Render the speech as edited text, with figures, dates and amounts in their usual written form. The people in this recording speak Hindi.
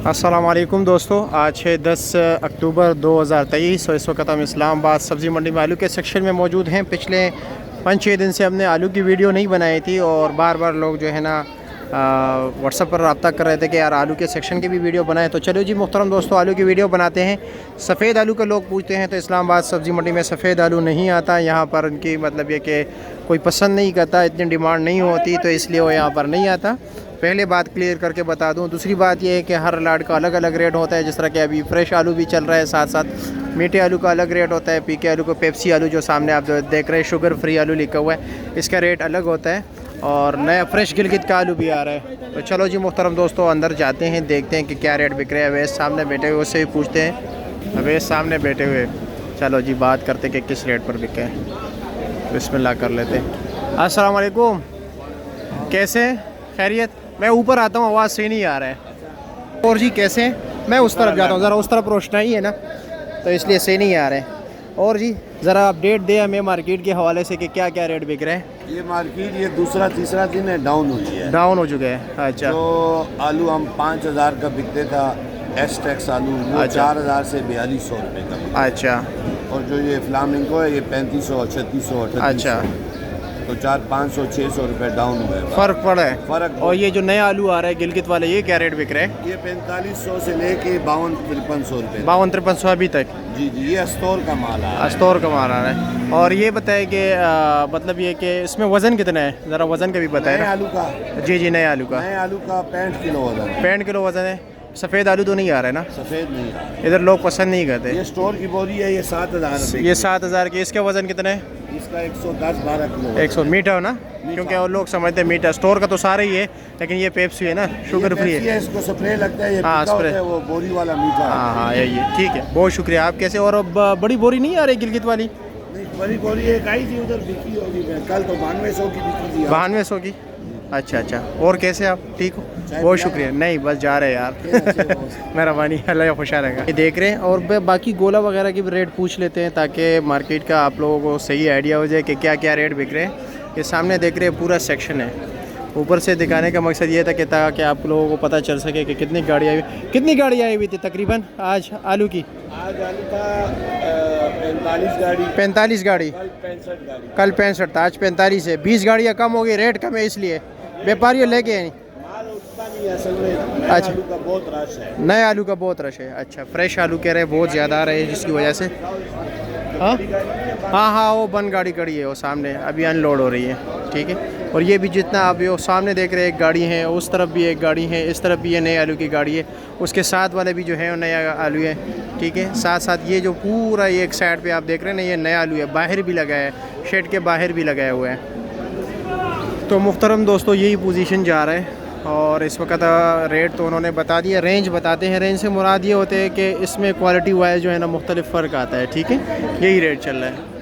अस्सलाम वालेकुम दोस्तों, आज है 10 अक्टूबर 2023 और इस वक्त हम इस्लामाबाद सब्ज़ी मंडी में आलू के सेक्शन में मौजूद हैं। पिछले 5-6 दिन से हमने आलू की वीडियो नहीं बनाई थी और बार बार लोग जो है ना व्हाट्सएप पर रब्ता कर रहे थे कि यार आलू के सेक्शन की भी वीडियो बनाए। तो चलो जी मुहतरम दोस्तों, आलू की वीडियो बनाते हैं। सफ़ेद आलू का लोग पूछते हैं तो इस्लामाबाद सब्ज़ी मंडी में सफ़ेद आलू नहीं आता। यहाँ पर उनकी मतलब ये कि कोई पसंद नहीं करता, इतनी डिमांड नहीं होती, तो इसलिए वो यहाँ पर नहीं आता। पहले बात क्लियर करके बता दूं। दूसरी बात यह है कि हर लाट का अलग अलग रेट होता है। जिस तरह कि अभी फ्रेश आलू भी चल रहा है, साथ साथ मीठे आलू का अलग रेट होता है। पीके आलू को पेप्सी आलू जो सामने आप देख रहे हैं, शुगर फ्री आलू लिखा हुआ है, इसका रेट अलग होता है। और नया फ्रेश गिलगित का आलू भी आ रहा है। तो चलो जी मुहतरम दोस्तों, अंदर जाते हैं, देखते हैं कि क्या रेट बिक रहे हैं। अवैस सामने बैठे हुए उससे भी पूछते हैं। अवैस सामने बैठे हुए, चलो जी बात करते कि किस रेट पर बिके हैं। बिस्मिल्लाह कर लेते हैं। अस्सलाम वालेकुम, कैसे खैरियत? मैं ऊपर आता हूँ, आवाज़ सही नहीं आ रहा है। और जी कैसे हैं? मैं उस तरफ जाता हूँ, ज़रा उस तरफ रोशनाई है ना, तो इसलिए सही नहीं आ रहे हैं। और जी ज़रा अपडेट दे हमें मार्केट के हवाले से कि क्या क्या रेट बिक रहे हैं। ये मार्केट ये दूसरा तीसरा दिन है डाउन हुई है, डाउन हो चुके हैं। अच्छा, तो आलू हम 5,000 का बिकते था एस टैक्स आलू, वो अच्छा। 4,000 से 4,200 रुपये का बिकता अच्छा है। और जो ये फ्लामिंगो है ये 3,500, 3,600, 3,800, अच्छा, तो 400-500, 600 रुपये डाउन हुए हैं। फ़र्क पड़ा है। फ़र्क। और ये जो नया आलू आ रहा है गिलगित वाले, ये क्या रेट बिक रहे हैं? ये 4,500 से लेके 52-5300 रुपये। 52-5300 अभी तक। जी जी, ये स्टोर का माल है। अस्टोर का माल आ रहा है। और ये बताए कि मतलब ये कि इसमें वज़न कितना है, ज़रा वज़न का भी बताए नए ना। आलू का, जी जी, नए आलू का नए आलू का 65 किलो वजन है। 65 किलो वज़न है। सफ़ेद आलू तो नहीं आ रहा है ना, सफ़ेद नहीं है, इधर लोग पसंद नहीं करते। ये स्टोर की बोरी है, ये 7,000 रुपये। ये 7,000 की, इसका वज़न कितना है? इसका 110-12 किलो। 100 मीठा हो ना, क्योंकि वो लोग समझते हैं मीठा। स्टोर का तो सारा ही है, लेकिन ये पेप्सी है ना, शुगर फ्री है। इसको स्प्रे लगता है, ये हाँ, फीका स्प्रे। होता है, वो बोरी वाला मीठा। हाँ हाँ, यही है। ठीक है, बहुत शुक्रिया। आप कैसे? और अब बड़ी बोरी नहीं आ रही गिलगित वाली? नहीं, बड़ी बोरी एक आई थी उधर, बिकी होगी कल, तो 9200 की बिकी थी। 9200 की। अच्छा अच्छा। और कैसे आप ठीक हो? बहुत शुक्रिया। नहीं बस जा रहे हैं यार। मेहरबानी, अल्लाह खुशा रहेगा। ये देख रहे हैं। और बाकी गोला वगैरह की भी रेट पूछ लेते हैं ताकि मार्केट का आप लोगों को सही आइडिया हो जाए कि क्या क्या रेट बिक रहे हैं। ये सामने देख रहे हैं पूरा सेक्शन है। ऊपर से दिखाने का मकसद ये था कि ताकि आप लोगों को पता चल सके कि कितनी गाड़ी आई हुई थी तकरीबन आज आलू की। आज आलू का 45 गाड़ी, 45 गाड़ी, कल 65 गाड़ी। कल 65 था, आज 45 है। 20 गाड़ियाँ कम हो गई, रेट कम है इसलिए व्यापारी लेके आए। माल उतना नहीं है असल में, नए अच्छा। आलू का बहुत रश है। नए आलू का बहुत रश है। अच्छा, फ्रेश आलू कह रहे हैं बहुत ज़्यादा आ रहे हैं, जिसकी वजह से। हाँ हाँ हाँ, वो बंद गाड़ी खड़ी है वो सामने, अभी अनलोड हो रही है। ठीक है। और ये भी जितना आप वो सामने देख रहे हैं, एक गाड़ी है, उस तरफ भी एक गाड़ी है, इस तरफ भी ये नए आलू की गाड़ी है, उसके साथ वाले भी जो है वो नया आलू है। ठीक है। साथ साथ ये जो पूरा ये एक साइड पे आप देख रहे हैं ना, ये नया आलू है, बाहर भी लगाया है, शेड के बाहर भी लगाया हुआ है। तो मुहतरम दोस्तों, यही पोजीशन जा रहा है। और इस वक्त रेट तो उन्होंने बता दिया, रेंज बताते हैं। रेंज से मुराद ये होते हैं कि इसमें क्वालिटी वाइज जो है ना मुख्तलिफ फ़र्क आता है। ठीक है, यही रेट चल रहा है।